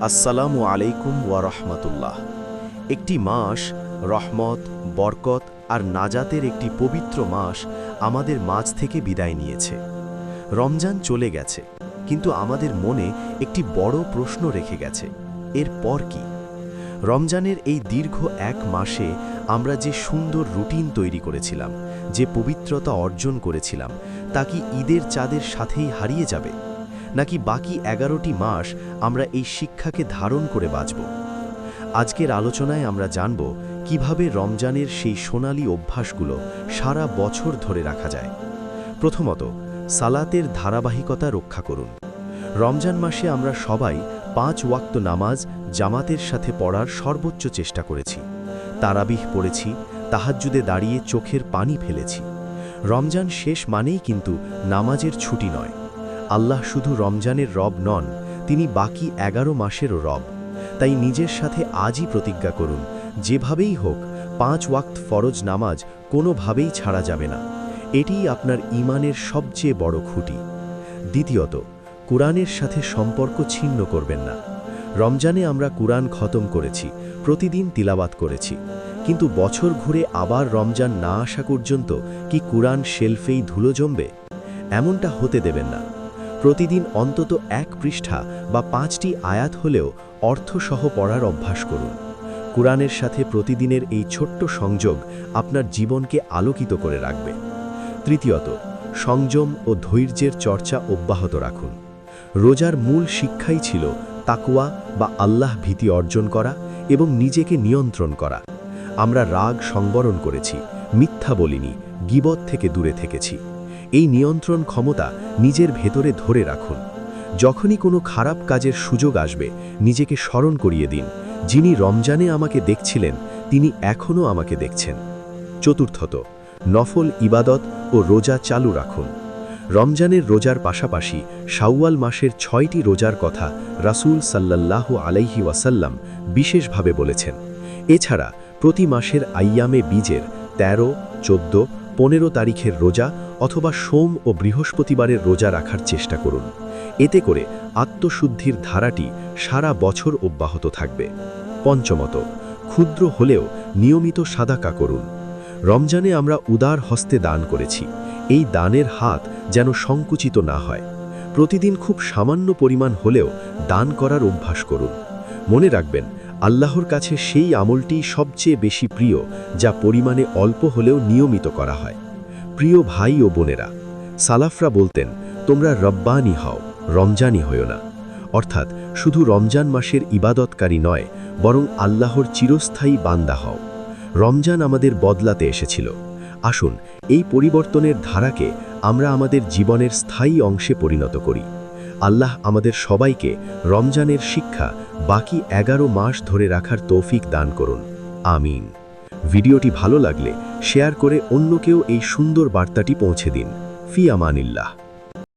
আসসালামু আলাইকুম ওয়া রাহমাতুল্লাহ। একটি মাস রহমত, বরকত আর নাজাতের একটি পবিত্র মাস আমাদের মাঝ থেকে বিদায় নিয়েছে। রমজান চলে গেছে, কিন্তু আমাদের মনে একটি বড় প্রশ্ন রেখে গেছে, এরপর কি? রমজানের এই দীর্ঘ এক মাসে আমরা যে সুন্দর রুটিন তৈরি করেছিলাম, যে পবিত্রতা অর্জন করেছিলাম, তা কি ঈদের চাঁদের সাথেই হারিয়ে যাবে, নাকি বাকি 11টি মাস আমরা এই শিক্ষাকে ধারণ করে বাঁচব? আজকের আলোচনায় আমরা জানব কিভাবে রমজানের সেই সোনালী অভ্যাসগুলো সারা বছর ধরে রাখা যায়। প্রথমত, সালাতের ধারাবাহিকতা রক্ষা করুন। রমজান মাসে আমরা সবাই 5 ওয়াক্ত নামাজ জামাতের সাথে পড়ার সর্বোচ্চ চেষ্টা করেছি। তারাবিহ পড়েছি, তাহাজ্জুদে দাঁড়িয়ে চোখের পানি ফেলেছি। রমজান শেষ মানেই কিন্তু নামাজের ছুটি নয়। আল্লাহ শুধু রমজানের রব নন, তিনি বাকি 11 মাসেরও রব। তাই নিজের সাথে আজই প্রতিজ্ঞা করুন, যেভাবেই হোক 5 ওয়াক্ত ফরজ নামাজ কোনোভাবেই ছাড়া যাবে না। এটিই আপনার ঈমানের সবচেয়ে বড় খুঁটি। দ্বিতীয়ত, কুরআনের সাথে সম্পর্ক ছিন্ন করবেন না। রমজানে আমরা কুরআন খতম করেছি, প্রতিদিন তিলাওয়াত করেছি, কিন্তু বছর ঘুরে আবার রমজান না আসা পর্যন্ত কি কুরআন শেলফেই ধুলো জমবে? এমনটা হতে দেবেন না। প্রতিদিন অন্তত 1 পৃষ্ঠা বা 5টি আয়াত হলেও অর্থসহ পড়ার অভ্যাস করুন। কুরআনের সাথে প্রতিদিনের এই ছোট্ট সংযোগ আপনার জীবনকে আলোকিত করে রাখবে। তৃতীয়ত, সংযম ও ধৈর্যের চর্চা অব্যাহত রাখুন। রোজার মূল শিক্ষাই ছিল তাকওয়া বা আল্লাহ ভীতি অর্জন করা এবং নিজেকে নিয়ন্ত্রণ করা। আমরা রাগ সংবরণ করেছি, মিথ্যা বলিনি, গীবত থেকে দূরে থেকেছি। এই নিয়ন্ত্রণ ক্ষমতা নিজের ভেতরে ধরে রাখুন। যখনই কোনো খারাপ কাজের সুযোগ আসবে, নিজেকে স্মরণ করিয়ে দিন, যিনি রমজানে আমাকে দেখছিলেন তিনি এখনও আমাকে দেখছেন। চতুর্থত, নফল ইবাদত ও রোজা চালু রাখুন। রমজানের রোজার পাশাপাশি শাওয়াল মাসের 6টি রোজার কথা রাসূল সাল্লাল্লাহু আলাইহি ওয়াসাল্লাম বিশেষভাবে বলেছেন। এছাড়া প্রতি মাসের আইয়ামে বীজের 13, 14, 15 তারিখের রোজা অথবা সোম ও বৃহস্পতিবারের রোজা রাখার চেষ্টা করুন। এতে করে আত্মশুদ্ধির ধারাটি সারা বছর অব্যাহত থাকবে। পঞ্চমত, ক্ষুদ্র হলেও নিয়মিত সাদাকা করুন। রমজানে আমরা উদার হস্তে দান করেছি, এই দানের হাত যেন সংকুচিত না হয়। প্রতিদিন খুব সামান্য পরিমাণ হলেও দান করার অভ্যাস করুন। মনে রাখবেন, আল্লাহর কাছে সেই আমলটি সবচেয়ে বেশি প্রিয় যা পরিমাণে অল্প হলেও নিয়মিত করা হয়। প্রিয় ভাই ও বোনেরা, সালাফরা বলতেন, তোমরা রব্বানি হও, রমজানি হও না। অর্থাৎ শুধু রমজান মাসের ইবাদতকারী নয়, বরং আল্লাহর চিরস্থায়ী বান্দা হও। রমজান আমাদের বদলাতে এসেছিল। আসুন এই পরিবর্তনের ধারাকে আমরা আমাদের জীবনের স্থায়ী অংশে পরিণত করি। আল্লাহ আমাদের সবাইকে রমজানের শিক্ষা বাকি 11 মাস ধরে রাখার তৌফিক দান করুন। আমিন। ভিডিওটি ভালো লাগলে শেয়ার করে অন্যকেও এই সুন্দর বার্তাটি পৌঁছে দিন। ফি আমানিল্লাহ।